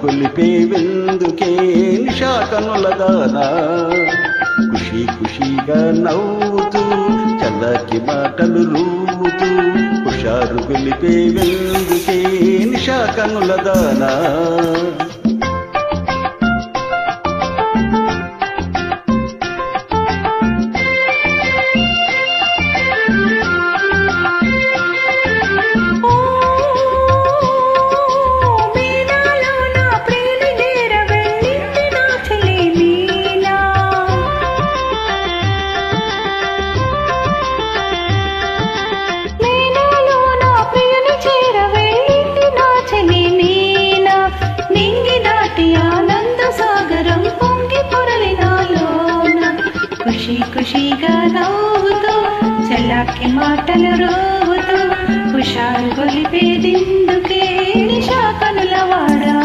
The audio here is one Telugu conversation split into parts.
గొలిపే వెందుకే నిషా కనులదానా ఖుషీ ఖుషీగా నవ్వుతూ చల్లకి మాటలు రూతూ హుషారు గొలిపే వెందుకే నిషా కనులదానా ఖుషీ ఖుషీగా నవ్వుతూ చల్లాకి మాటలు రోవుతూ హుషారు గొలిపేదిందుకే నిషా కనులవాడా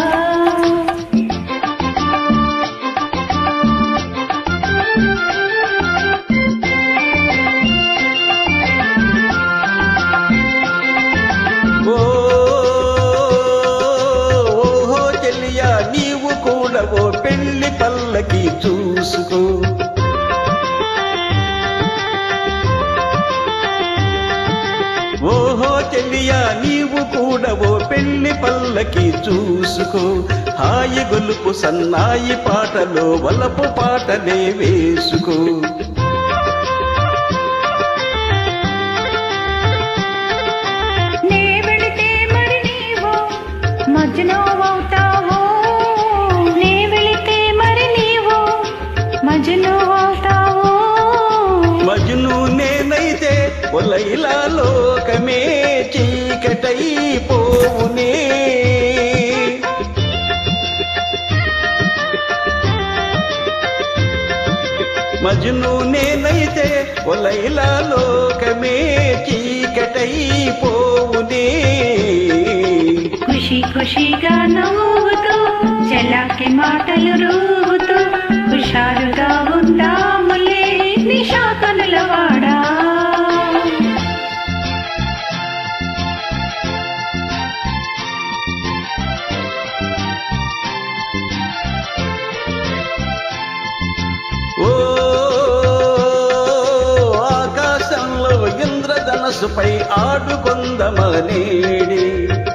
ఓహో చెల్లియా నీవు కూడా ఓ పెళ్లి పల్లకి చూసుకో ఓహో చెల్లియా నీవు కూడా ఓ పెళ్లి పల్లకి చూసుకో హాయి గొలుపు సన్నాయి పాటలో వలపు పాటలే వేసుకో నే వెళితే మరి నీవు మజ్ను అవుతావో నే వెళితే మరి నీవు మజ్ను అవుతావో మజ్ను నేనైతే ఓ లైలా లోకమే చీకటైపోవునే మజ్ను నేనైతే ఓ లైలా లోకమే చీకటైపోవునే ఖుషీ ఖుషీగా నవ్వుతూ చల్లాకి మాటలు రూతూ హుషారుగా ఉందాములే నిషా కనులవాడా ఓ ఆకాశంలో ఇంద్రధనస్సుపై ఆడుకొందమనేడి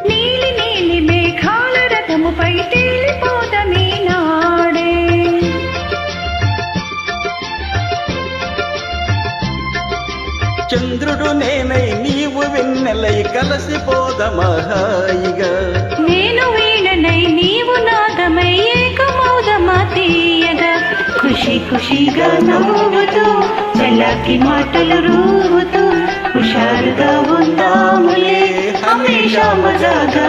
నీలి నీలి మేఘాల రథముపై తేలిపోదమీ నాడే చంద్రుడు నేనై నీవు వెన్నెలై కలసిపోదమహాయిగా నేను వీణనై నీవు నాదమై ఏకమౌదమా తీయగా ఖుషీ ఖుషీగా నవ్వుతూ చల్లాకి మాటలు రూవుతూ హుషారుగా ఉందాములే హమేషా మజాగా